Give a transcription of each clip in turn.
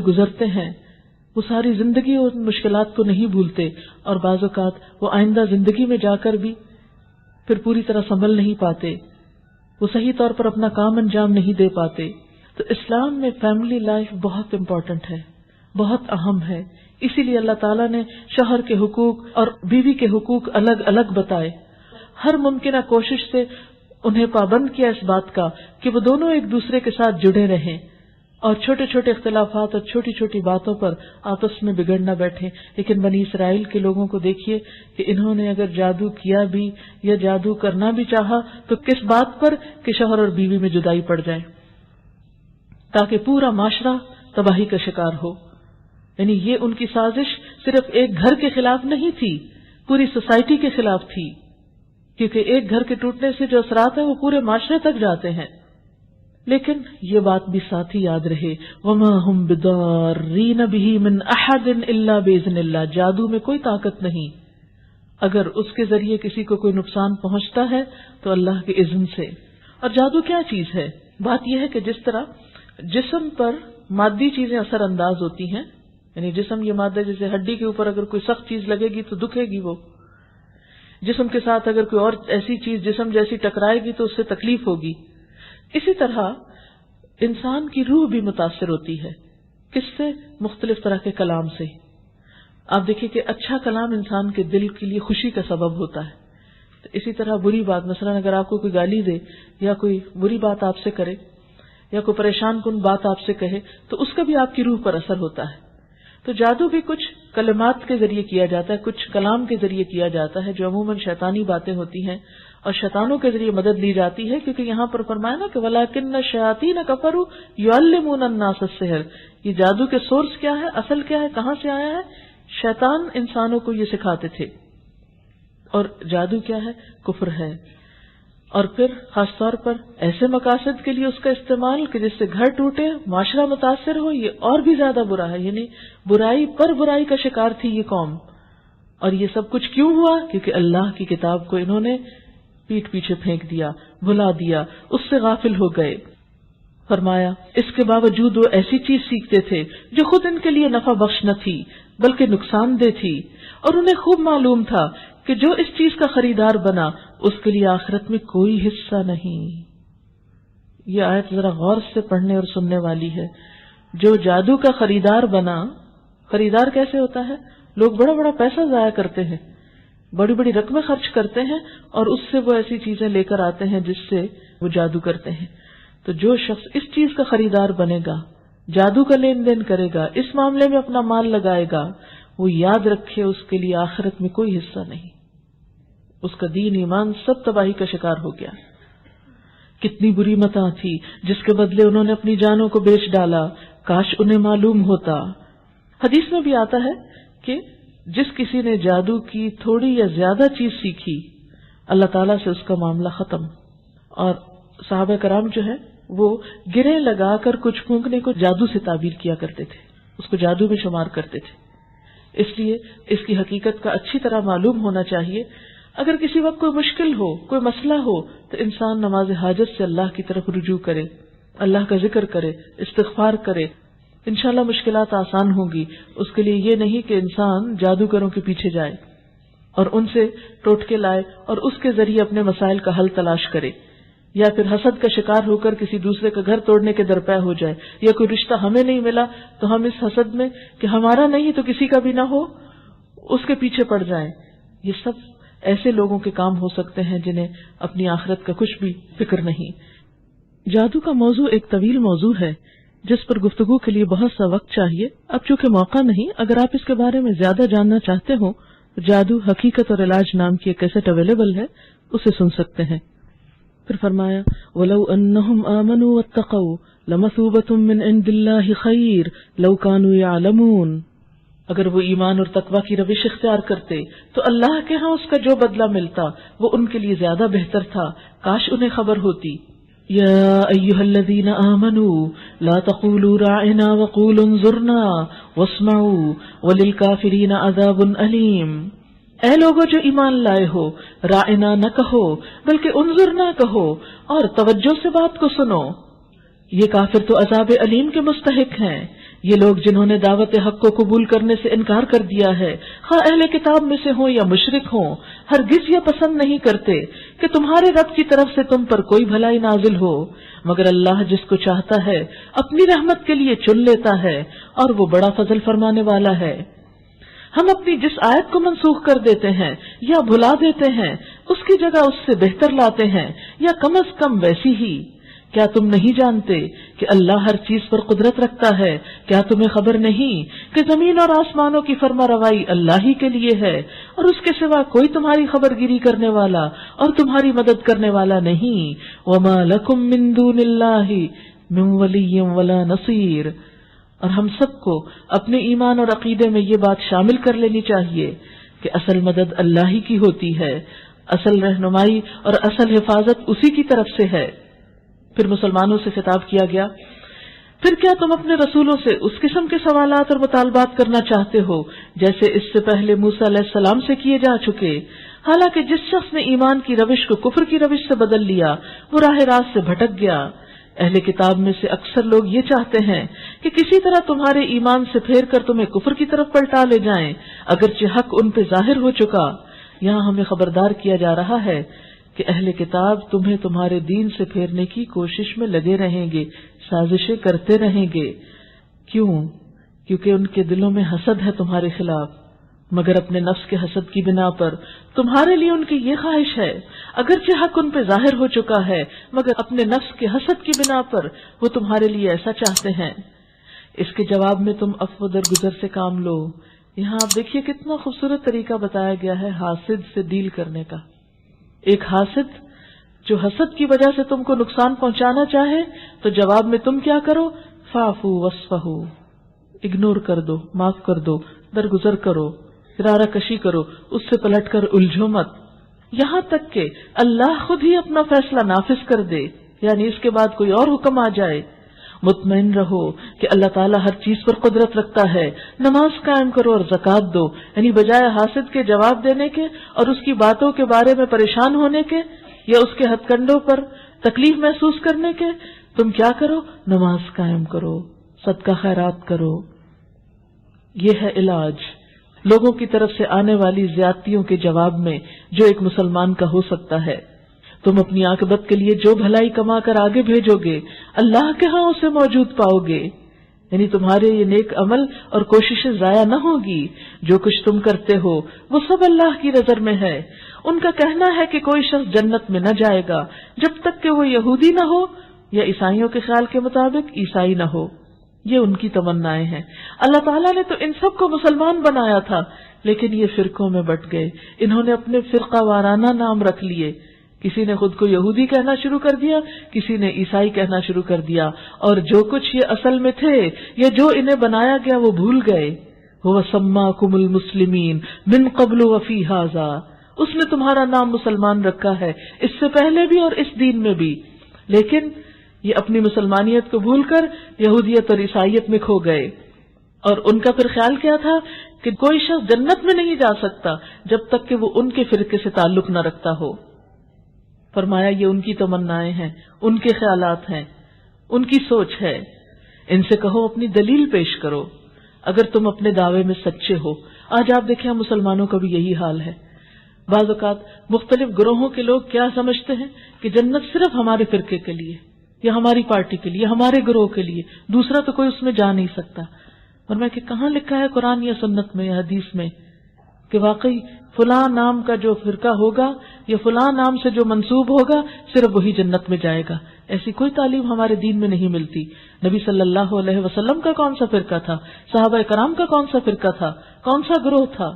گزرتے ہیں وہ ساری زندگی ان مشکلات کو نہیں بھولتے، اور بعض اوقات وہ آئندہ زندگی میں جا کر بھی پھر پوری طرح سنبھل نہیں پاتے، وہ صحیح طور پر اپنا کام انجام نہیں دے پاتے. تو اسلام میں فیملی لائف بہت امپورٹنٹ ہے، بہت اہم ہے. اسی لیے اللہ تعالیٰ نے شوہر کے حقوق اور بیوی کے حقوق الگ الگ بتائے. ہر ممکنہ کوشش سے انہیں پابند کیا اس بات کا کہ وہ دونوں ایک دوسرے کے ساتھ جڑے رہیں اور چھوٹے چھوٹے اختلافات اور چھوٹی چھوٹی باتوں پر آپس میں بگڑ نہ بیٹھیں. لیکن بنی اسرائیل کے لوگوں کو دیکھیے کہ انہوں نے اگر جادو کیا بھی یا جادو کرنا بھی چاہا تو کس بات پر کہ شوہر اور بیوی میں جدائی پڑ جائے تاکہ پورا معاشرہ تباہی کا شکار ہو. یعنی یہ ان کی سازش صرف ایک گھر کے خلاف نہیں تھی، پوری سوسائٹی کے خلاف تھی، کیونکہ ایک گھر کے ٹوٹنے سے جو اثرات ہیں وہ پورے معاشرے تک جاتے ہیں. لیکن یہ بات بھی ساتھ ہی یاد رہے وَمَا هُمْ بِضَارِّينَ بِهِ مِنْ أَحَدٍ إِلَّا بِإِذْنِ اللَّهِ. جادو میں کوئی طاقت نہیں، اگر اس کے ذریعے کسی کو کوئی نقصان پہنچتا ہے تو اللہ کے اذن سے. اور جادو کیا چیز ہے؟ بات یہ ہے کہ جس طرح جسم پر مادی چیزیں اثر انداز ہوتی ہیں، یعنی جسم یہ مادہ، جیسے ہڈی کے اوپر اگر کوئی سخت چیز لگے گی تو دکھے گی، وہ جسم کے ساتھ اگر کوئی اور ایسی چیز جسم جیسی ٹکرائے گی تو اس سے تکلیف ہوگی. اسی طرح انسان کی روح بھی متاثر ہوتی ہے. کس سے؟ مختلف طرح کے کلام سے. آپ دیکھیں کہ اچھا کلام انسان کے دل کے لیے خوشی کا سبب ہوتا ہے. تو اسی طرح بری بات، مثلا اگر آپ کو کوئی گالی دے یا کوئی بری بات آپ سے کرے یا کوئی پریشان کن بات آپ سے کہے تو اس کا بھی آپ کی روح پر اثر ہوتا ہے. تو جادو بھی کچھ کلمات کے ذریعے کیا جاتا ہے، کچھ کلام کے ذریعے کیا جاتا ہے جو عموماً شیطانی باتیں ہوتی ہیں اور شیطانوں کے ذریعے مدد لی جاتی ہے. کیونکہ یہاں پر فرمایا نا کہ وَلَٰكِنَّ الشَّيَاطِينَ كَفَرُوا يُعَلِّمُونَ النَّاسَ السِّحْرَ. یہ جادو کے سورس کیا ہے، اصل کیا ہے، کہاں سے آیا ہے؟ شیطان انسانوں کو یہ سکھاتے تھے. اور جادو کیا ہے؟ کفر ہے. اور پھر خاص طور پر ایسے مقاصد کے لیے اس کا استعمال کہ جس سے گھر ٹوٹے، معاشرہ متاثر ہو، یہ اور بھی زیادہ برا ہے. یعنی برائی پر برائی کا شکار تھی یہ قوم. اور یہ سب کچھ کیوں ہوا؟ کیونکہ اللہ کی کتاب کو انہوں نے پیٹ پیچھے پھینک دیا، بھلا دیا، اس سے غافل ہو گئے. فرمایا اس کے باوجود وہ ایسی چیز سیکھتے تھے جو خود ان کے لیے نفع بخش نہ تھی بلکہ نقصان دہ تھی، اور انہیں خوب معلوم تھا کہ جو اس چیز کا خریدار بنا اس کے لیے آخرت میں کوئی حصہ نہیں. یہ آیت ذرا غور سے پڑھنے اور سننے والی ہے. جو جادو کا خریدار بنا، خریدار کیسے ہوتا ہے؟ لوگ بڑا بڑا پیسہ ضائع کرتے ہیں، بڑی بڑی رقمیں خرچ کرتے ہیں اور اس سے وہ ایسی چیزیں لے کر آتے ہیں جس سے وہ جادو کرتے ہیں. تو جو شخص اس چیز کا خریدار بنے گا، جادو کا لین دین کرے گا، اس معاملے میں اپنا مال لگائے گا، وہ یاد رکھے اس کے لیے آخرت میں کوئی حصہ نہیں. اس کا دین ایمان سب تباہی کا شکار ہو گیا. کتنی بری متاع تھی جس کے بدلے انہوں نے اپنی جانوں کو بیچ ڈالا. کاش انہیں معلوم ہوتا. حدیث میں بھی آتا ہے کہ جس کسی نے جادو کی تھوڑی یا زیادہ چیز سیکھی، اللہ تعالیٰ سے اس کا معاملہ ختم. اور صحابہ کرام جو ہے وہ گرے لگا کر کچھ پھونکنے کو جادو سے تعبیر کیا کرتے تھے، اس کو جادو میں شمار کرتے تھے. اس لیے اس کی حقیقت کا اچھی طرح معلوم ہونا چاہیے. اگر کسی وقت کوئی مشکل ہو، کوئی مسئلہ ہو، تو انسان نماز حاجت سے اللہ کی طرف رجوع کرے، اللہ کا ذکر کرے، استغفار کرے. انشاءاللہ مشکلات آسان ہوں گی. اس کے لیے یہ نہیں کہ انسان جادوگروں کے پیچھے جائے اور ان سے ٹوٹکے لائے اور اس کے ذریعے اپنے مسائل کا حل تلاش کرے، یا پھر حسد کا شکار ہو کر کسی دوسرے کا گھر توڑنے کے درپے ہو جائے، یا کوئی رشتہ ہمیں نہیں ملا تو ہم اس حسد میں کہ ہمارا نہیں تو کسی کا بھی نہ ہو اس کے پیچھے پڑ جائیں. یہ سب ایسے لوگوں کے کام ہو سکتے ہیں جنہیں اپنی آخرت کا کچھ بھی فکر نہیں. جادو کا موضوع ایک طویل موضوع ہے جس پر گفتگو کے لیے بہت سا وقت چاہیے. اب چونکہ موقع نہیں، اگر آپ اس کے بارے میں زیادہ جاننا چاہتے ہوں تو جادو حقیقت اور علاج نام کی ایک کیسٹ اویلیبل ہے، اسے سن سکتے ہیں. پھر فرمایا وَلَوْ أَنَّهُمْ آمَنُوا وَاتَّقَوْا لَمَثُوبَةٌ مِّنْ عِندِ اللَّهِ خَيْرٌ لَوْ كَانُوا يَعْلَمُونَ. اگر وہ ایمان اور تقوی کی روش اختیار کرتے تو اللہ کے ہاں اس کا جو بدلہ ملتا وہ ان کے لیے زیادہ بہتر تھا، کاش انہیں خبر ہوتی. یا ایھا الذین آمنوا لا تقولوا راعنا وقولوا انظرنا واسمعوا وللکافرین عذاب علیم. اے لوگوں جو ایمان لائے ہو، راعنا نہ کہو بلکہ انظرنا کہو اور توجہ سے بات کو سنو. یہ کافر تو عذاب علیم کے مستحق ہیں. یہ لوگ جنہوں نے دعوت حق کو قبول کرنے سے انکار کر دیا ہے، خواہ اہل کتاب میں سے ہوں یا مشرک ہوں، ہرگز یہ پسند نہیں کرتے کہ تمہارے رب کی طرف سے تم پر کوئی بھلائی نازل ہو، مگر اللہ جس کو چاہتا ہے اپنی رحمت کے لیے چن لیتا ہے، اور وہ بڑا فضل فرمانے والا ہے۔ ہم اپنی جس آیت کو منسوخ کر دیتے ہیں یا بھلا دیتے ہیں، اس کی جگہ اس سے بہتر لاتے ہیں، یا کم از کم ویسی ہی۔ کیا تم نہیں جانتے کہ اللہ ہر چیز پر قدرت رکھتا ہے؟ کیا تمہیں خبر نہیں کہ زمین اور آسمانوں کی فرما روائی اللہ ہی کے لیے ہے، اور اس کے سوا کوئی تمہاری خبر گیری کرنے والا اور تمہاری مدد کرنے والا نہیں۔ وما لکم من دون اللہ من ولی ولا نصیر۔ اور ہم سب کو اپنے ایمان اور عقیدے میں یہ بات شامل کر لینی چاہیے کہ اصل مدد اللہ ہی کی ہوتی ہے، اصل رہنمائی اور اصل حفاظت اسی کی طرف سے ہے۔ پھر مسلمانوں سے خطاب کیا گیا، پھر کیا تم اپنے رسولوں سے اس قسم کے سوالات اور مطالبات کرنا چاہتے ہو جیسے اس سے پہلے موسیٰ علیہ السلام سے کیے جا چکے؟ حالانکہ جس شخص نے ایمان کی روش کو کفر کی روش سے بدل لیا وہ راہ راست سے بھٹک گیا۔ اہل کتاب میں سے اکثر لوگ یہ چاہتے ہیں کہ کسی طرح تمہارے ایمان سے پھیر کر تمہیں کفر کی طرف پلٹا لے جائیں، اگرچہ حق ان پہ ظاہر ہو چکا۔ یہاں ہمیں خبردار کیا جا رہا ہے کہ اہل کتاب تمہیں تمہارے دین سے پھیرنے کی کوشش میں لگے رہیں گے، سازشیں کرتے رہیں گے۔ کیوں؟ کیونکہ ان کے دلوں میں حسد ہے تمہارے خلاف، مگر اپنے نفس کے حسد کی بنا پر تمہارے لیے ان کی یہ خواہش ہے، اگرچہ حق ان پہ ظاہر ہو چکا ہے، مگر اپنے نفس کے حسد کی بنا پر وہ تمہارے لیے ایسا چاہتے ہیں۔ اس کے جواب میں تم عفو درگزر سے کام لو۔ یہاں آپ دیکھیے کتنا خوبصورت طریقہ بتایا گیا ہے حاسد سے ڈیل کرنے کا۔ ایک حاسد جو حسد کی وجہ سے تم کو نقصان پہنچانا چاہے تو جواب میں تم کیا کرو؟ فاعفو واصفحوا، اگنور کر دو، معاف کر دو، درگزر کرو، ارارہ کشی کرو، اس سے پلٹ کر الجھو مت، یہاں تک کہ اللہ خود ہی اپنا فیصلہ نافذ کر دے، یعنی اس کے بعد کوئی اور حکم آ جائے۔ مطمئن رہو کہ اللہ تعالیٰ ہر چیز پر قدرت رکھتا ہے، نماز قائم کرو اور زکوٰۃ دو، یعنی بجائے حاسد کے جواب دینے کے اور اس کی باتوں کے بارے میں پریشان ہونے کے یا اس کے ہتھ کنڈوں پر تکلیف محسوس کرنے کے، تم کیا کرو؟ نماز قائم کرو، صدقہ خیرات کرو۔ یہ ہے علاج لوگوں کی طرف سے آنے والی زیادتیوں کے جواب میں جو ایک مسلمان کا ہو سکتا ہے۔ تم اپنی عاقبت کے لیے جو بھلائی کما کر آگے بھیجو گے اللہ کے ہاں اسے موجود پاؤ گے، یعنی تمہارے یہ نیک عمل اور کوششیں ضائع نہ ہوگی۔ جو کچھ تم کرتے ہو وہ سب اللہ کی نظر میں ہے۔ ان کا کہنا ہے کہ کوئی شخص جنت میں نہ جائے گا جب تک کہ وہ یہودی نہ ہو یا عیسائیوں کے خیال کے مطابق عیسائی نہ ہو۔ یہ ان کی تمنائیں ہیں۔ اللہ تعالیٰ نے تو ان سب کو مسلمان بنایا تھا، لیکن یہ فرقوں میں بٹ گئے، انہوں نے اپنے فرقہ وارانہ نام رکھ لیے۔ کسی نے خود کو یہودی کہنا شروع کر دیا، کسی نے عیسائی کہنا شروع کر دیا، اور جو کچھ یہ اصل میں تھے یا جو انہیں بنایا گیا وہ بھول گئے۔ هو سماکم المسلمین من قبل وفی ھذا، اس نے تمہارا نام مسلمان رکھا ہے اس سے پہلے بھی اور اس دین میں بھی، لیکن یہ اپنی مسلمانیت کو بھول کر یہودیت اور عیسائیت میں کھو گئے۔ اور ان کا پھر خیال کیا تھا کہ کوئی شخص جنت میں نہیں جا سکتا جب تک کہ وہ ان کے فرقے سے تعلق نہ رکھتا ہو۔ فرمایا یہ ان کی تمنائیں ہیں، ان کے خیالات ہیں، ان کی سوچ ہے۔ ان سے کہو اپنی دلیل پیش کرو اگر تم اپنے دعوے میں سچے ہو۔ آج آپ دیکھیں مسلمانوں کا بھی یہی حال ہے۔ بعض اوقات مختلف گروہوں کے لوگ کیا سمجھتے ہیں کہ جنت صرف ہمارے فرقے کے لیے یا ہماری پارٹی کے لیے، ہمارے گروہ کے لیے، دوسرا تو کوئی اس میں جا نہیں سکتا۔ اور میں کہ کہاں لکھا ہے قرآن یا سنت میں یا حدیث میں کہ واقعی فلاں نام کا جو فرقہ ہوگا یا فلاں نام سے جو منسوب ہوگا صرف وہی جنت میں جائے گا؟ ایسی کوئی تعلیم ہمارے دین میں نہیں ملتی۔ نبی صلی اللہ علیہ وسلم کا کون سا فرقہ تھا؟ صحابہ کرام کا کون سا فرقہ تھا؟ کون سا گروہ تھا؟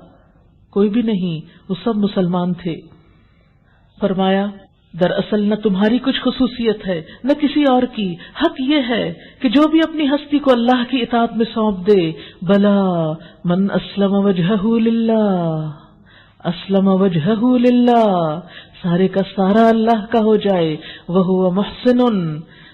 کوئی بھی نہیں، وہ سب مسلمان تھے۔ فرمایا دراصل نہ تمہاری کچھ خصوصیت ہے نہ کسی اور کی، حق یہ ہے کہ جو بھی اپنی ہستی کو اللہ کی اطاعت میں سونپ دے، بلا من اسلم وجہہ للہ، اسلم وجہہ للہ، سارے کا سارا اللہ کا ہو جائے، وہو محسن،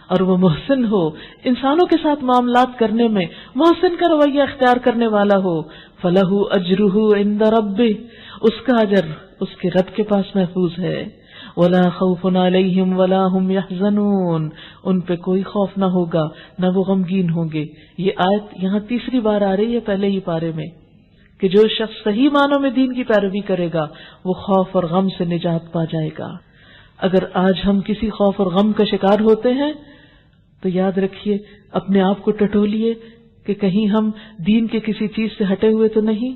اور وہ محسن ہو، انسانوں کے ساتھ معاملات کرنے میں محسن کا رویہ اختیار کرنے والا ہو، فلہ اجرہ عند ربہ، اس کا اجر اس کے رب کے پاس محفوظ ہے، ولا خوف علیہم ولا هم يحزنون، ان پہ کوئی خوف نہ ہوگا نہ وہ غمگین ہوں گے. یہ آیت یہاں تیسری بار آ رہی ہے پہلے ہی پارے میں کہ جو شخص صحیح معنوں میں دین کی پیروی کرے گا وہ خوف اور غم سے نجات پا جائے گا. اگر آج ہم کسی خوف اور غم کا شکار ہوتے ہیں تو یاد رکھیے، اپنے آپ کو ٹٹولیے کہ کہیں ہم دین کے کسی چیز سے ہٹے ہوئے تو نہیں،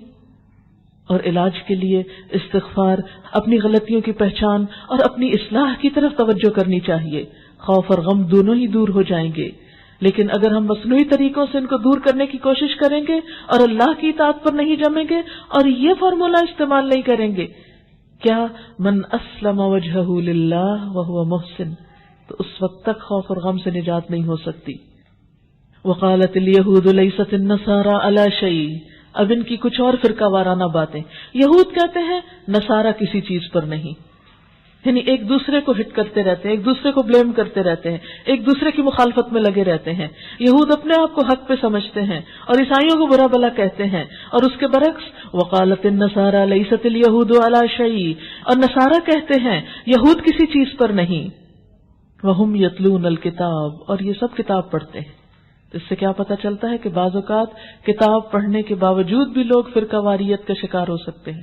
اور علاج کے لیے استغفار، اپنی غلطیوں کی پہچان اور اپنی اصلاح کی طرف توجہ کرنی چاہیے. خوف اور غم دونوں ہی دور ہو جائیں گے، لیکن اگر ہم مصنوعی طریقوں سے ان کو دور کرنے کی کوشش کریں گے اور اللہ کی اطاعت پر نہیں جمیں گے اور یہ فارمولا استعمال نہیں کریں گے، کیا من اسلم وجہہ للہ وہو محسن، تو اس وقت تک خوف اور غم سے نجات نہیں ہو سکتی. وقالت الیہود لیست النصارى علی شیء، اب ان کی کچھ اور فرقہ وارانہ باتیں. یہود کہتے ہیں نصارہ کسی چیز پر نہیں، یعنی ایک دوسرے کو ہٹ کرتے رہتے ہیں، ایک دوسرے کو بلیم کرتے رہتے ہیں، ایک دوسرے کی مخالفت میں لگے رہتے ہیں. یہود اپنے آپ کو حق پہ سمجھتے ہیں اور عیسائیوں کو برا بلا کہتے ہیں، اور اس کے برعکس وقالت النصارى لیست الیہود علی شیء، اور نصارہ کہتے ہیں یہود کسی چیز پر نہیں. وہم یتلون الکتاب، اور یہ سب کتاب پڑھتے ہیں. اس سے کیا پتہ چلتا ہے کہ بعض اوقات کتاب پڑھنے کے باوجود بھی لوگ فرقہ واریت کا شکار ہو سکتے ہیں.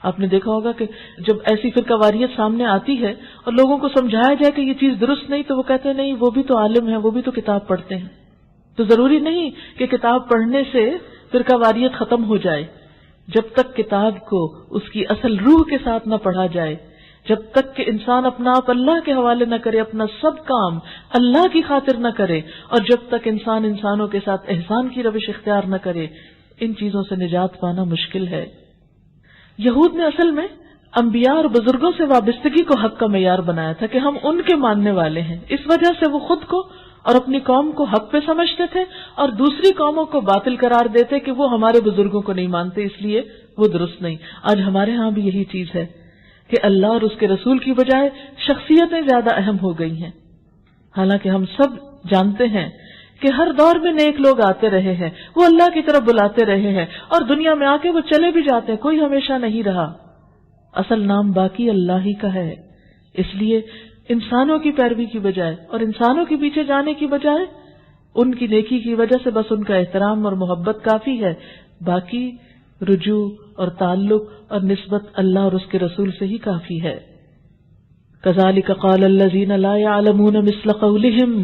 آپ نے دیکھا ہوگا کہ جب ایسی فرقہ واریت سامنے آتی ہے اور لوگوں کو سمجھایا جائے کہ یہ چیز درست نہیں، تو وہ کہتے ہیں نہیں، وہ بھی تو عالم ہے، وہ بھی تو کتاب پڑھتے ہیں. تو ضروری نہیں کہ کتاب پڑھنے سے فرقہ واریت ختم ہو جائے. جب تک کتاب کو اس کی اصل روح کے ساتھ نہ پڑھا جائے، جب تک کہ انسان اپنا آپ اللہ کے حوالے نہ کرے، اپنا سب کام اللہ کی خاطر نہ کرے، اور جب تک انسان انسانوں کے ساتھ احسان کی روش اختیار نہ کرے، ان چیزوں سے نجات پانا مشکل ہے. یہود نے اصل میں انبیاء اور بزرگوں سے وابستگی کو حق کا معیار بنایا تھا کہ ہم ان کے ماننے والے ہیں. اس وجہ سے وہ خود کو اور اپنی قوم کو حق پہ سمجھتے تھے اور دوسری قوموں کو باطل قرار دیتے کہ وہ ہمارے بزرگوں کو نہیں مانتے، اس لیے وہ درست نہیں. آج ہمارے ہاں بھی یہی چیز ہے کہ اللہ اور اس کے رسول کی بجائے شخصیتیں زیادہ اہم ہو گئی ہیں. حالانکہ ہم سب جانتے ہیں کہ ہر دور میں نیک لوگ آتے رہے ہیں، وہ اللہ کی طرف بلاتے رہے ہیں، اور دنیا میں آ کے وہ چلے بھی جاتے ہیں، کوئی ہمیشہ نہیں رہا. اصل نام باقی اللہ ہی کا ہے. اس لیے انسانوں کی پیروی کی بجائے اور انسانوں کے پیچھے جانے کی بجائے ان کی نیکی کی وجہ سے بس ان کا احترام اور محبت کافی ہے، باقی رجوع اور تعلق اور نسبت اللہ اور اس کے رسول سے ہی کافی ہے. کذالک قال الذین لا یعلمون مثل قولہم،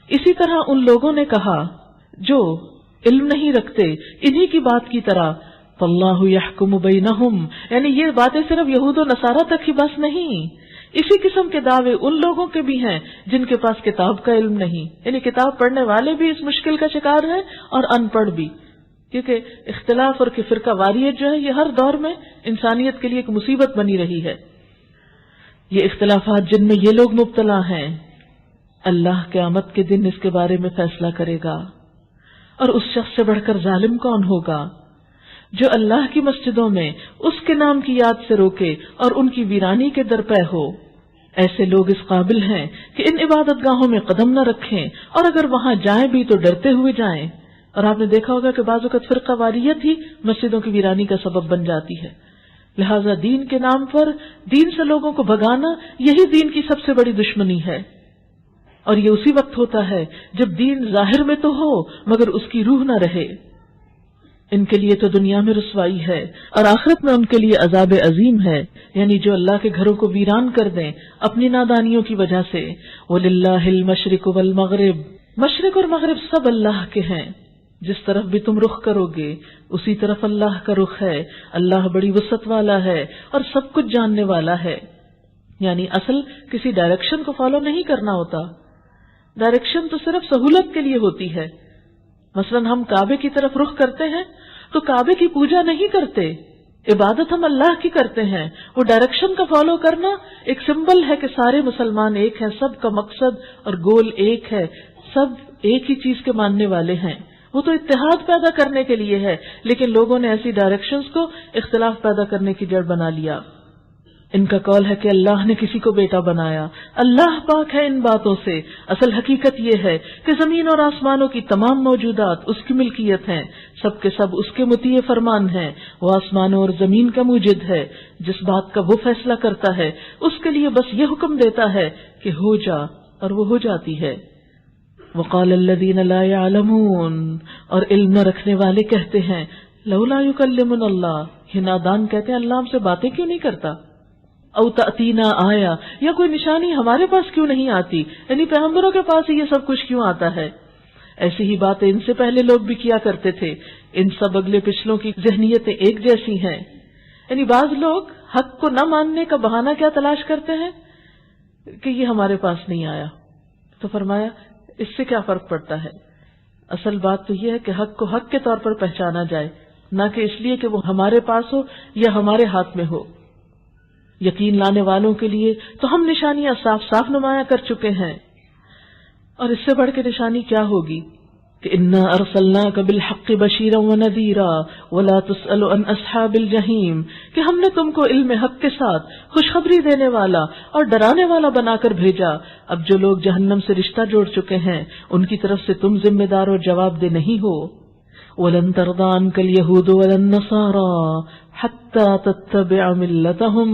اسی طرح ان لوگوں نے کہا جو علم نہیں رکھتے انہی کی بات کی طرح. فاللہ یحکم بینہم، یعنی یہ باتیں صرف یہود و نصارہ تک ہی بس نہیں، اسی قسم کے دعوے ان لوگوں کے بھی ہیں جن کے پاس کتاب کا علم نہیں، یعنی کتاب پڑھنے والے بھی اس مشکل کا شکار ہیں اور ان پڑھ بھی. کیونکہ اختلاف اور فرقہ واریت جو ہے یہ ہر دور میں انسانیت کے لیے ایک مصیبت بنی رہی ہے. یہ اختلافات جن میں یہ لوگ مبتلا ہیں، اللہ قیامت کے دن اس کے بارے میں فیصلہ کرے گا. اور اس شخص سے بڑھ کر ظالم کون ہوگا جو اللہ کی مسجدوں میں اس کے نام کی یاد سے روکے اور ان کی ویرانی کے درپے ہو. ایسے لوگ اس قابل ہیں کہ ان عبادت گاہوں میں قدم نہ رکھیں، اور اگر وہاں جائیں بھی تو ڈرتے ہوئے جائیں. اور آپ نے دیکھا ہوگا کہ بعض اوقات فرقہ واریت ہی مسجدوں کی ویرانی کا سبب بن جاتی ہے. لہٰذا دین کے نام پر دین سے لوگوں کو بھگانا یہی دین کی سب سے بڑی دشمنی ہے. اور یہ اسی وقت ہوتا ہے جب دین ظاہر میں تو ہو مگر اس کی روح نہ رہے. ان کے لیے تو دنیا میں رسوائی ہے اور آخرت میں ان کے لیے عذاب عظیم ہے، یعنی جو اللہ کے گھروں کو ویران کر دیں اپنی نادانیوں کی وجہ سے. وَلِلَّهِ الْمَشْرِقُ وَالْمَغْرِبُ، مشرق اور مغرب سب اللہ کے ہیں، جس طرف بھی تم رخ کرو گے اسی طرف اللہ کا رخ ہے. اللہ بڑی وسعت والا ہے اور سب کچھ جاننے والا ہے. یعنی اصل کسی ڈائریکشن کو فالو نہیں کرنا ہوتا، ڈائریکشن تو صرف سہولت کے لیے ہوتی ہے. مثلا ہم کعبے کی طرف رخ کرتے ہیں تو کعبے کی پوجا نہیں کرتے، عبادت ہم اللہ کی کرتے ہیں. وہ ڈائریکشن کا فالو کرنا ایک سمبل ہے کہ سارے مسلمان ایک ہیں، سب کا مقصد اور گول ایک ہے، سب ایک ہی چیز کے ماننے والے ہیں. وہ تو اتحاد پیدا کرنے کے لیے ہے، لیکن لوگوں نے ایسی ڈائریکشنز کو اختلاف پیدا کرنے کی جڑ بنا لیا. ان کا قول ہے کہ اللہ نے کسی کو بیٹا بنایا. اللہ پاک ہے ان باتوں سے. اصل حقیقت یہ ہے کہ زمین اور آسمانوں کی تمام موجودات اس کی ملکیت ہیں، سب کے سب اس کے مطیع فرمان ہیں. وہ آسمانوں اور زمین کا موجد ہے، جس بات کا وہ فیصلہ کرتا ہے اس کے لیے بس یہ حکم دیتا ہے کہ ہو جا، اور وہ ہو جاتی ہے۔ وقال الذین لا يعلمون، اور علم نہ رکھنے والے کہتے ہیں، لولا یکلمنا اللہ، یہ نادان کہتے ہیں اللہ ہم سے باتیں کیوں نہیں کرتا، او تأتینا آیا، یا کوئی نشانی ہمارے پاس کیوں نہیں آتی، یعنی پیغمبروں کے پاس ہی یہ سب کچھ کیوں آتا ہے۔ ایسی ہی باتیں ان سے پہلے لوگ بھی کیا کرتے تھے، ان سب اگلے پچھلوں کی ذہنیتیں ایک جیسی ہیں۔ یعنی بعض لوگ حق کو نہ ماننے کا بہانہ کیا تلاش کرتے ہیں کہ یہ ہمارے پاس نہیں آیا، تو فرمایا اس سے کیا فرق پڑتا ہے، اصل بات تو یہ ہے کہ حق کو حق کے طور پر پہچانا جائے، نہ کہ اس لیے کہ وہ ہمارے پاس ہو یا ہمارے ہاتھ میں ہو۔ یقین لانے والوں کے لیے تو ہم نشانیاں صاف صاف نمایاں کر چکے ہیں، اور اس سے بڑھ کے نشانی کیا ہوگی کہ انا ارسلناک بالحق بشیرا ونذیرا ولا تسأل عن اصحاب الجحیم، کہ ہم نے تم کو علم حق کے ساتھ خوشخبری دینے والا اور ڈرانے والا بنا کر بھیجا، اب جو لوگ جہنم سے رشتہ جوڑ چکے ہیں ان کی طرف سے تم ذمہ دار اور جواب دہ نہیں ہو۔ وَلَن تَرْضَىٰ عَنكَ الْيَهُودُ وَلَا النَّصَارَىٰ حَتَّىٰ تَتَّبِعَ مِلَّتَهُمْ،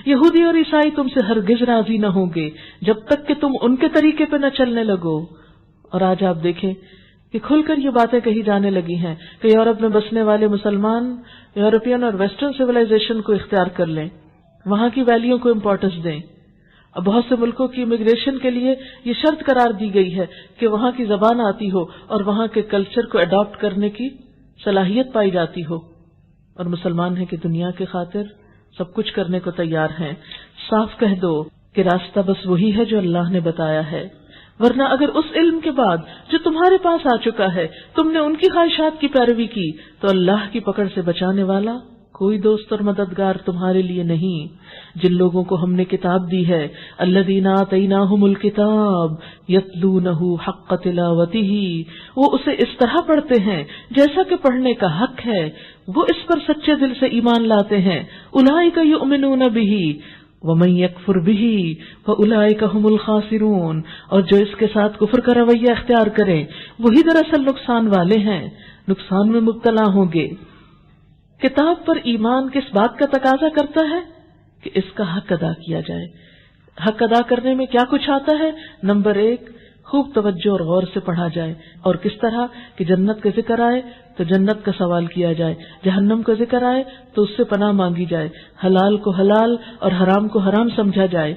یہودی اور عیسائی تم سے ہرگز راضی نہ ہوں گے جب تک کہ تم ان کے طریقے پہ نہ چلنے لگو۔ اور آج آپ دیکھیں کہ کھل کر یہ باتیں کہی جانے لگی ہیں کہ یورپ میں بسنے والے مسلمان یورپین اور ویسٹرن سویلائزیشن کو اختیار کر لیں، وہاں کی ویلیوں کو امپورٹنس دیں۔ اب بہت سے ملکوں کی امیگریشن کے لیے یہ شرط قرار دی گئی ہے کہ وہاں کی زبان آتی ہو اور وہاں کے کلچر کو اڈاپٹ کرنے کی صلاحیت پائی جاتی ہو، اور مسلمان ہیں کہ دنیا کی خاطر سب کچھ کرنے کو تیار ہیں۔ صاف کہہ دو کہ راستہ بس وہی ہے جو اللہ نے بتایا ہے، ورنہ اگر اس علم کے بعد جو تمہارے پاس آ چکا ہے تم نے ان کی خواہشات کی پیروی کی تو اللہ کی پکڑ سے بچانے والا کوئی دوست اور مددگار تمہارے لیے نہیں۔ جن لوگوں کو ہم نے کتاب دی ہے، الذین آتیناہم الکتاب یتلونہ حق تلاوتہ، وہ اسے اس طرح پڑھتے ہیں جیسا کہ پڑھنے کا حق ہے، وہ اس پر سچے دل سے ایمان لاتے ہیں۔ اولئک یؤمنون بہ ومن یکفر بہ فاولئک ھم الخاسرون، اور جو اس کے ساتھ کفر کا رویہ اختیار کریں وہی دراصل نقصان والے ہیں، نقصان میں مبتلا ہوں گے۔ کتاب پر ایمان کس بات کا تقاضا کرتا ہے کہ اس کا حق ادا کیا جائے۔ حق ادا کرنے میں کیا کچھ آتا ہے؟ نمبر 1، خوب توجہ اور غور سے پڑھا جائے، اور کس طرح کہ جنت کا ذکر آئے تو جنت کا سوال کیا جائے، جہنم کا ذکر آئے تو اس سے پناہ مانگی جائے، حلال کو حلال اور حرام کو حرام سمجھا جائے،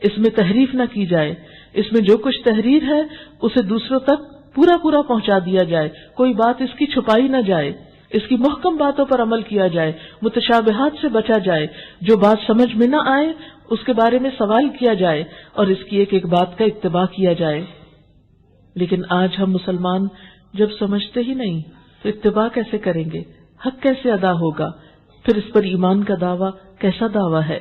اس میں تحریف نہ کی جائے، اس میں جو کچھ تحریر ہے اسے دوسروں تک پورا پورا پہنچا دیا جائے، کوئی بات اس کی چھپائی نہ جائے، اس کی محکم باتوں پر عمل کیا جائے، متشابہات سے بچا جائے، جو بات سمجھ میں نہ آئے اس کے بارے میں سوال کیا جائے اور اس کی ایک ایک بات کا اتباع کیا جائے۔ لیکن آج ہم مسلمان جب سمجھتے ہی نہیں تو اتباع کیسے کریں گے، حق کیسے ادا ہوگا، پھر اس پر ایمان کا دعویٰ کیسا دعویٰ ہے۔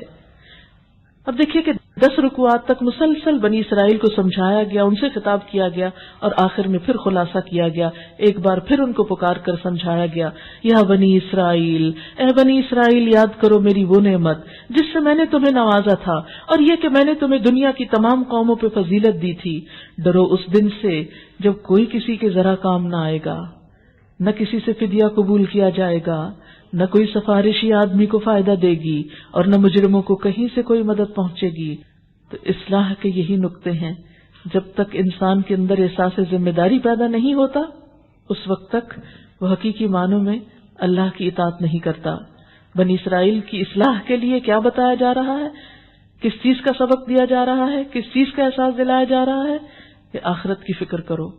اب دیکھیے کہ 10 رکوعات تک مسلسل بنی اسرائیل کو سمجھایا گیا، ان سے خطاب کیا گیا، اور آخر میں پھر خلاصہ کیا گیا، ایک بار پھر ان کو پکار کر سمجھایا گیا، یا بنی اسرائیل، اے بنی اسرائیل یاد کرو میری وہ نعمت جس سے میں نے تمہیں نوازا تھا، اور یہ کہ میں نے تمہیں دنیا کی تمام قوموں پہ فضیلت دی تھی۔ ڈرو اس دن سے جب کوئی کسی کے ذرا کام نہ آئے گا، نہ کسی سے فدیہ قبول کیا جائے گا، نہ کوئی سفارشی آدمی کو فائدہ دے گی، اور نہ مجرموں کو کہیں سے کوئی مدد پہنچے گی۔ تو اصلاح کے یہی نقطے ہیں، جب تک انسان کے اندر احساس ذمہ داری پیدا نہیں ہوتا اس وقت تک وہ حقیقی معنوں میں اللہ کی اطاعت نہیں کرتا۔ بنی اسرائیل کی اصلاح کے لیے کیا بتایا جا رہا ہے، کس چیز کا سبق دیا جا رہا ہے، کس چیز کا احساس دلایا جا رہا ہے کہ آخرت کی فکر کرو۔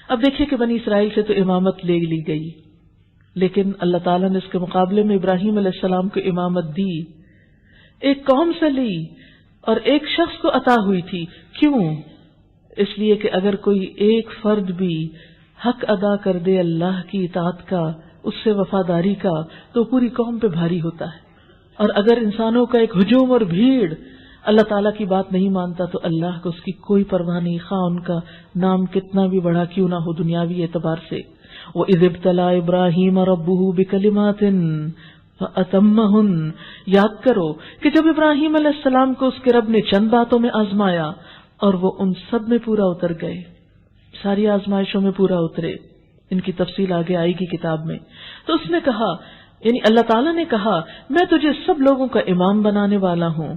اب دیکھیں کہ بنی اسرائیل سے تو امامت لے لی گئی، لیکن اللہ تعالیٰ نے اس کے مقابلے میں ابراہیم علیہ السلام کو امامت دی، ایک قوم سے لی اور ایک شخص کو عطا ہوئی تھی۔ کیوں؟ اس لیے کہ اگر کوئی ایک فرد بھی حق ادا کر دے اللہ کی اطاعت کا، اس سے وفاداری کا، تو پوری قوم پہ بھاری ہوتا ہے۔ اور اگر انسانوں کا ایک ہجوم اور بھیڑ اللہ تعالیٰ کی بات نہیں مانتا تو اللہ کو اس کی کوئی پرواہ نہیں، خواہ ان کا نام کتنا بھی بڑا کیوں نہ ہو دنیاوی اعتبار سے۔ وَإِذِ ابْتَلَىٰ إِبْرَاهِيمَ رَبُّهُ بِكَلِمَاتٍ فَأَتَمَّهُنَّ، یاد کرو کہ جب ابراہیم علیہ السلام کو اس کے رب نے چند باتوں میں آزمایا اور وہ ان سب میں پورا اتر گئے، ساری آزمائشوں میں پورا اترے، ان کی تفصیل آگے آئے گی کتاب میں۔ تو اس نے کہا یعنی اللہ تعالیٰ نے کہا میں تجھے سب لوگوں کا امام بنانے والا ہوں،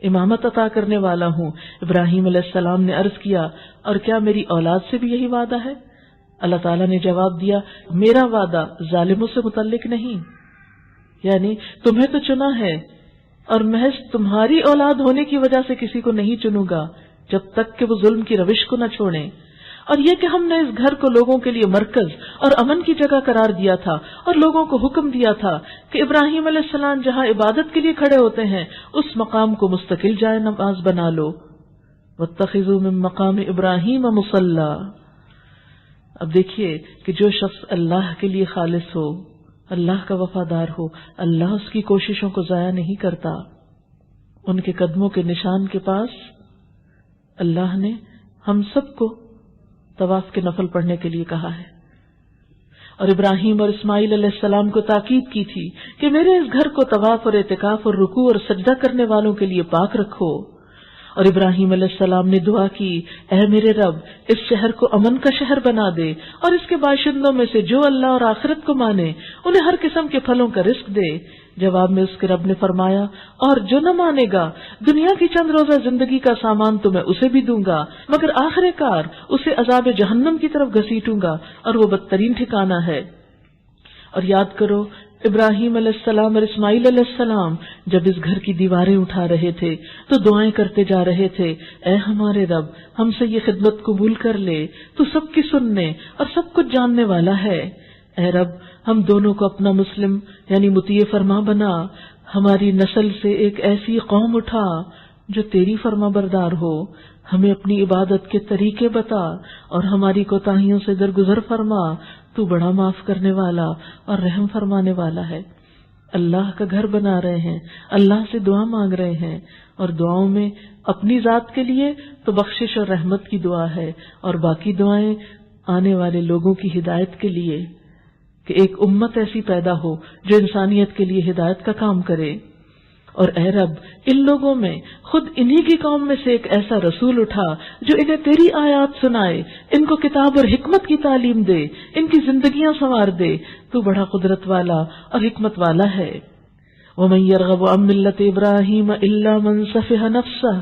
امامت عطا کرنے والا ہوں۔ ابراہیم علیہ السلام نے عرض کیا اور کیا میری اولاد سے بھی یہی وعدہ ہے؟ اللہ تعالیٰ نے جواب دیا میرا وعدہ ظالموں سے متعلق نہیں، یعنی تمہیں تو چنا ہے اور محض تمہاری اولاد ہونے کی وجہ سے کسی کو نہیں چنوں گا جب تک کہ وہ ظلم کی روش کو نہ چھوڑیں۔ اور یہ کہ ہم نے اس گھر کو لوگوں کے لیے مرکز اور امن کی جگہ قرار دیا تھا اور لوگوں کو حکم دیا تھا کہ ابراہیم علیہ السلام جہاں عبادت کے لیے کھڑے ہوتے ہیں اس مقام کو مستقل جائے نماز بنا لو۔ واتخذوا من مقام ابراہیم مصلی۔ اب دیکھیے کہ جو شخص اللہ کے لیے خالص ہو، اللہ کا وفادار ہو، اللہ اس کی کوششوں کو ضائع نہیں کرتا۔ ان کے قدموں کے نشان کے پاس اللہ نے ہم سب کو طواف کے نفل پڑھنے کے لیے کہا ہے، اور ابراہیم اور اسماعیل علیہ السلام کو تاکید کی تھی کہ میرے اس گھر کو طواف اور اعتکاف اور رکوع اور سجدہ کرنے والوں کے لیے پاک رکھو۔ اور ابراہیم علیہ السلام نے دعا کی اے میرے رب اس شہر کو امن کا شہر بنا دے اور اس کے باشندوں میں سے جو اللہ اور آخرت کو مانے انہیں ہر قسم کے پھلوں کا رزق دے۔ جواب میں اس کے رب نے فرمایا اور جو نہ مانے گا دنیا کی چند روزہ زندگی کا سامان تو میں اسے بھی دوں گا، مگر آخر کار اسے عذاب جہنم کی طرف گھسیٹوں گا اور وہ بدترین ٹھکانہ ہے۔ اور یاد کرو ابراہیم علیہ السلام اور اسماعیل علیہ السلام جب اس گھر کی دیواریں اٹھا رہے تھے تو دعائیں کرتے جا رہے تھے اے ہمارے رب ہم سے یہ خدمت قبول کر لے، تو سب کی سننے اور سب کچھ جاننے والا ہے۔ اے رب ہم دونوں کو اپنا مسلم یعنی مطیع فرما بنا، ہماری نسل سے ایک ایسی قوم اٹھا جو تیری فرما بردار ہو، ہمیں اپنی عبادت کے طریقے بتا اور ہماری کوتاہیوں سے درگزر فرما، تو بڑا معاف کرنے والا اور رحم فرمانے والا ہے۔ اللہ کا گھر بنا رہے ہیں، اللہ سے دعا مانگ رہے ہیں، اور دعاؤں میں اپنی ذات کے لیے تو بخشش اور رحمت کی دعا ہے، اور باقی دعائیں آنے والے لوگوں کی ہدایت کے لیے کہ ایک امت ایسی پیدا ہو جو انسانیت کے لیے ہدایت کا کام کرے۔ اور اے رب ان لوگوں میں خود انہی کی قوم میں سے ایک ایسا رسول اٹھا جو انہیں تیری آیات سنائے، ان کو کتاب اور حکمت کی تعلیم دے، ان کی زندگیاں سنوار دے، تو بڑا قدرت والا اور حکمت والا ہے۔ وَمَن يَرْغَبُ عَن مِّلَّةِ إِبْرَاهِيمَ إِلَّا مَن سَفِهَ نَفْسَهُ۔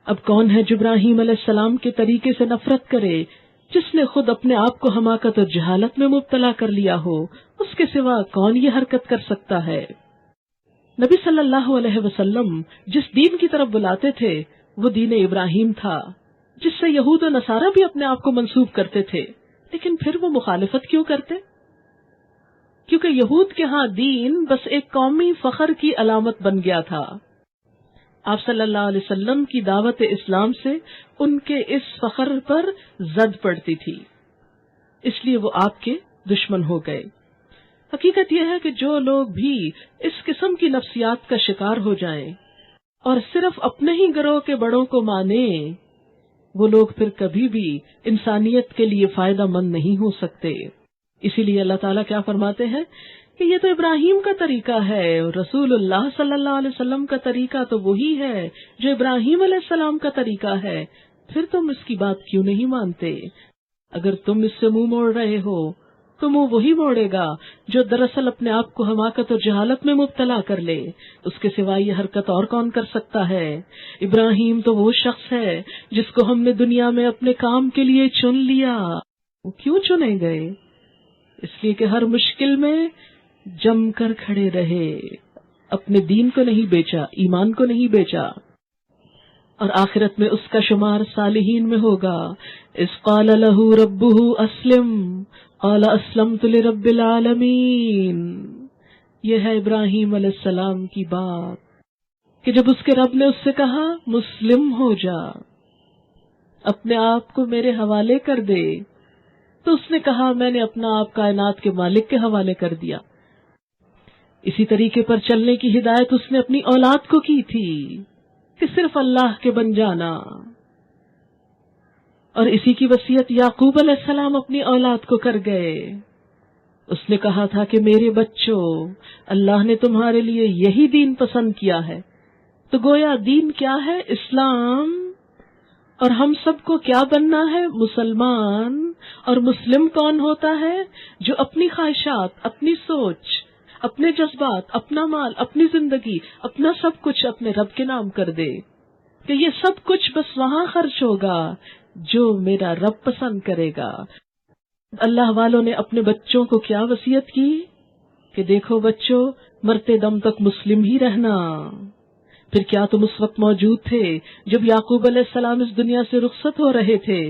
اب کون ہے جو ابراہیم علیہ السلام کے طریقے سے نفرت کرے، جس نے خود اپنے آپ کو حماقت اور جہالت میں مبتلا کر لیا ہو، اس کے سوا کون یہ حرکت کر سکتا ہے؟ نبی صلی اللہ علیہ وسلم جس دین کی طرف بلاتے تھے وہ دین ابراہیم تھا، جس سے یہود و نصارہ بھی اپنے آپ کو منسوب کرتے تھے، لیکن پھر وہ مخالفت کیوں کرتے؟ کیونکہ یہود کے ہاں دین بس ایک قومی فخر کی علامت بن گیا تھا۔ آپ صلی اللہ علیہ وسلم کی دعوت اسلام سے ان کے اس فخر پر زد پڑتی تھی، اس لیے وہ آپ کے دشمن ہو گئے۔ حقیقت یہ ہے کہ جو لوگ بھی اس قسم کی نفسیات کا شکار ہو جائیں اور صرف اپنے ہی گروہ کے بڑوں کو مانیں، وہ لوگ پھر کبھی بھی انسانیت کے لیے فائدہ مند نہیں ہو سکتے۔ اسی لیے اللہ تعالیٰ کیا فرماتے ہیں کہ یہ تو ابراہیم کا طریقہ ہے، رسول اللہ صلی اللہ علیہ وسلم کا طریقہ تو وہی ہے جو ابراہیم علیہ السلام کا طریقہ ہے، پھر تم اس کی بات کیوں نہیں مانتے؟ اگر تم اس سے منہ موڑ رہے ہو تو منہ وہی موڑے گا جو دراصل اپنے آپ کو حماقت اور جہالت میں مبتلا کر لے، اس کے سوا یہ حرکت اور کون کر سکتا ہے؟ ابراہیم تو وہ شخص ہے جس کو ہم نے دنیا میں اپنے کام کے لیے چن لیا۔ وہ کیوں چنے گئے؟ اس لیے کہ ہر مشکل میں جم کر کھڑے رہے، اپنے دین کو نہیں بیچا، ایمان کو نہیں بیچا، اور آخرت میں اس کا شمار صالحین میں ہوگا۔ اذ قال له ربه اسلم قال اسلمت لرب العالمین۔ یہ ہے ابراہیم علیہ السلام کی بات کہ جب اس کے رب نے اس سے کہا مسلم ہو جا، اپنے آپ کو میرے حوالے کر دے، تو اس نے کہا میں نے اپنا آپ کائنات کے مالک کے حوالے کر دیا۔ اسی طریقے پر چلنے کی ہدایت اس نے اپنی اولاد کو کی تھی کہ صرف اللہ کے بن جانا، اور اسی کی وصیت یعقوب علیہ السلام اپنی اولاد کو کر گئے۔ اس نے کہا تھا کہ میرے بچوں، اللہ نے تمہارے لیے یہی دین پسند کیا ہے، تو گویا دین کیا ہے؟ اسلام۔ اور ہم سب کو کیا بننا ہے؟ مسلمان۔ اور مسلم کون ہوتا ہے؟ جو اپنی خواہشات، اپنی سوچ، اپنے جذبات، اپنا مال، اپنی زندگی، اپنا سب کچھ اپنے رب کے نام کر دے کہ یہ سب کچھ بس وہاں خرچ ہوگا جو میرا رب پسند کرے گا۔ اللہ والوں نے اپنے بچوں کو کیا وصیت کی کہ دیکھو بچوں، مرتے دم تک مسلم ہی رہنا۔ پھر کیا تم اس وقت موجود تھے جب یعقوب علیہ السلام اس دنیا سے رخصت ہو رہے تھے؟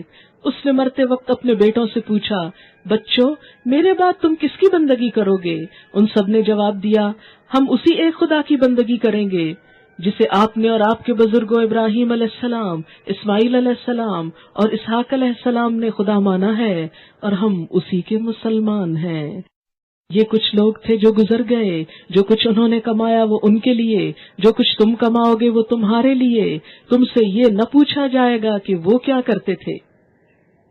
اس نے مرتے وقت اپنے بیٹوں سے پوچھا، بچوں میرے بعد تم کس کی بندگی کرو گے؟ ان سب نے جواب دیا، ہم اسی ایک خدا کی بندگی کریں گے جسے آپ نے اور آپ کے بزرگوں ابراہیم علیہ السلام، اسماعیل علیہ السلام اور اسحاق علیہ السلام نے خدا مانا ہے، اور ہم اسی کے مسلمان ہیں۔ یہ کچھ لوگ تھے جو گزر گئے، جو کچھ انہوں نے کمایا وہ ان کے لیے، جو کچھ تم کماؤ گے وہ تمہارے لیے۔ تم سے یہ نہ پوچھا جائے گا کہ وہ کیا کرتے تھے۔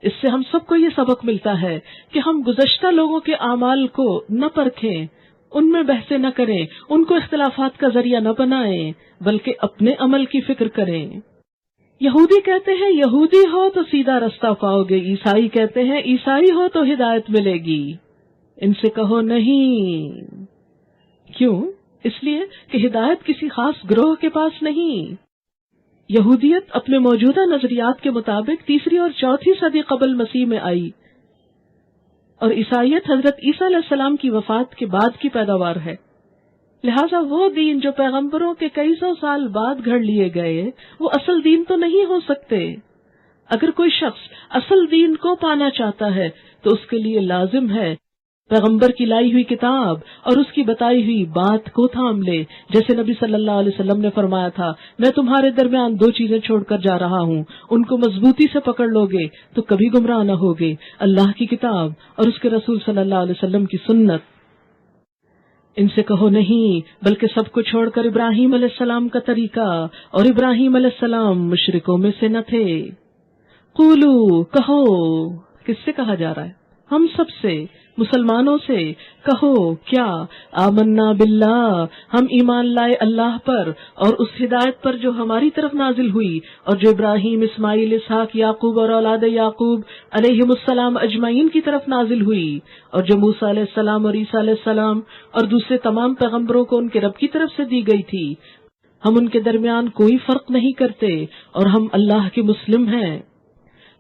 اس سے ہم سب کو یہ سبق ملتا ہے کہ ہم گزشتہ لوگوں کے اعمال کو نہ پرکھیں، ان میں بحثیں نہ کریں، ان کو اختلافات کا ذریعہ نہ بنائیں، بلکہ اپنے عمل کی فکر کریں۔ یہودی کہتے ہیں یہودی ہو تو سیدھا رستہ پاؤ گے، عیسائی کہتے ہیں عیسائی ہو تو ہدایت ملے گی۔ ان سے کہو نہیں۔ کیوں؟ اس لیے کہ ہدایت کسی خاص گروہ کے پاس نہیں۔ یہودیت اپنے موجودہ نظریات کے مطابق تیسری اور چوتھی صدی قبل مسیح میں آئی، اور عیسائیت حضرت عیسیٰ علیہ السلام کی وفات کے بعد کی پیداوار ہے۔ لہٰذا وہ دین جو پیغمبروں کے کئی سو سال بعد گھڑ لیے گئے وہ اصل دین تو نہیں ہو سکتے۔ اگر کوئی شخص اصل دین کو پانا چاہتا ہے تو اس کے لیے لازم ہے پیغمبر کی لائی ہوئی کتاب اور اس کی بتائی ہوئی بات کو تھام لے، جیسے نبی صلی اللہ علیہ وسلم نے فرمایا تھا، میں تمہارے درمیان دو چیزیں چھوڑ کر جا رہا ہوں، ان کو مضبوطی سے پکڑ لو گے تو کبھی گمراہ نہ ہوگے، اللہ کی کتاب اور اس کے رسول صلی اللہ علیہ وسلم کی سنت۔ ان سے کہو نہیں، بلکہ سب کو چھوڑ کر ابراہیم علیہ السلام کا طریقہ، اور ابراہیم علیہ السلام مشرکوں میں سے نہ تھے۔ قولو، کہو، کس سے کہا جا رہا ہے؟ ہم سب سے، مسلمانوں سے کہو کیا؟ آمنا باللہ، ہم ایمان لائے اللہ پر اور اس ہدایت پر جو ہماری طرف نازل ہوئی اور جو ابراہیم، اسماعیل، اسحاق، یعقوب اور اولاد یعقوب علیہم السلام اجمعین کی طرف نازل ہوئی، اور جو موسیٰ علیہ السلام اور عیسیٰ علیہ السلام اور دوسرے تمام پیغمبروں کو ان کے رب کی طرف سے دی گئی تھی۔ ہم ان کے درمیان کوئی فرق نہیں کرتے اور ہم اللہ کے مسلم ہیں۔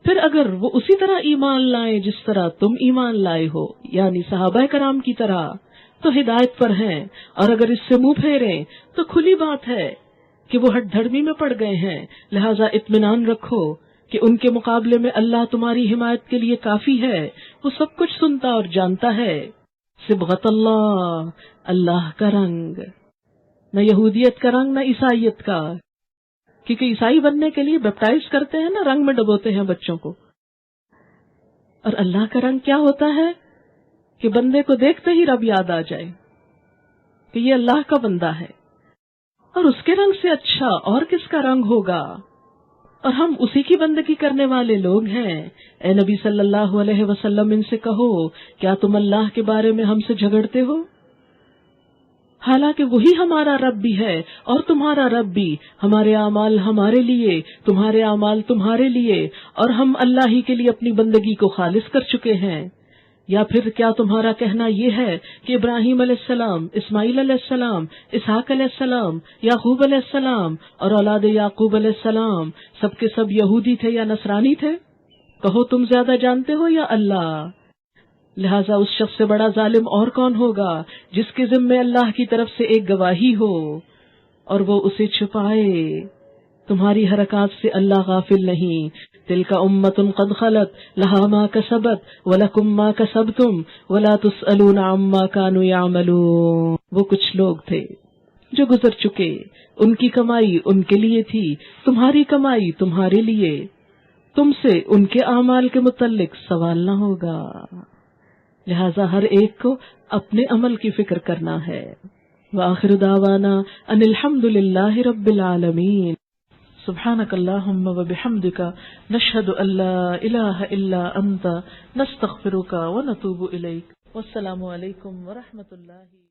پھر اگر وہ اسی طرح ایمان لائیں جس طرح تم ایمان لائے ہو، یعنی صحابہ کرام کی طرح، تو ہدایت پر ہیں، اور اگر اس سے منہ پھیریں تو کھلی بات ہے کہ وہ ہٹ دھڑمی میں پڑ گئے ہیں۔ لہٰذا اطمینان رکھو کہ ان کے مقابلے میں اللہ تمہاری حمایت کے لیے کافی ہے، وہ سب کچھ سنتا اور جانتا ہے۔ صبغت اللہ، اللہ کا رنگ، نہ یہودیت کا رنگ نہ عیسائیت کا، کیونکہ عیسائی بننے کے لیے بیپٹائز کرتے ہیں نا، رنگ میں ڈبوتے ہیں بچوں کو۔ اور اللہ کا رنگ کیا ہوتا ہے کہ بندے کو دیکھتے ہی رب یاد آ جائے کہ یہ اللہ کا بندہ ہے، اور اس کے رنگ سے اچھا اور کس کا رنگ ہوگا، اور ہم اسی کی بندگی کرنے والے لوگ ہیں۔ اے نبی صلی اللہ علیہ وسلم، ان سے کہو کیا تم اللہ کے بارے میں ہم سے جھگڑتے ہو؟ حالانکہ وہی ہمارا رب بھی ہے اور تمہارا رب بھی، ہمارے اعمال ہمارے لیے، تمہارے اعمال تمہارے لیے، اور ہم اللہ ہی کے لیے اپنی بندگی کو خالص کر چکے ہیں۔ یا پھر کیا تمہارا کہنا یہ ہے کہ ابراہیم علیہ السلام، اسماعیل علیہ السلام، اسحاق علیہ السلام، یعقوب علیہ السلام اور اولاد یعقوب علیہ السلام سب کے سب یہودی تھے یا نصرانی تھے؟ کہو تم زیادہ جانتے ہو یا اللہ؟ لہٰذا اس شخص سے بڑا ظالم اور کون ہوگا جس کے ذمے اللہ کی طرف سے ایک گواہی ہو اور وہ اسے چھپائے۔ تمہاری حرکات سے اللہ غافل نہیں۔ تلک امۃ قد خلت لہا ما کسبت ولکم ما کسبتم ولا تسألون عما کانوا یعملون۔ وہ کچھ لوگ تھے جو گزر چکے، ان کی کمائی ان کے لیے تھی، تمہاری کمائی تمہارے لیے، تم سے ان کے اعمال کے متعلق سوال نہ ہوگا۔ لہذا ہر ایک کو اپنے عمل کی فکر کرنا ہے۔ وآخر دعوانا ان الحمد للہ رب العالمین۔ سبحانک اللہم وبحمدک، نشہد ان لا الہ الا انت، نستغفرک ونتوب الیک۔ والسلام علیکم ورحمۃ اللہ۔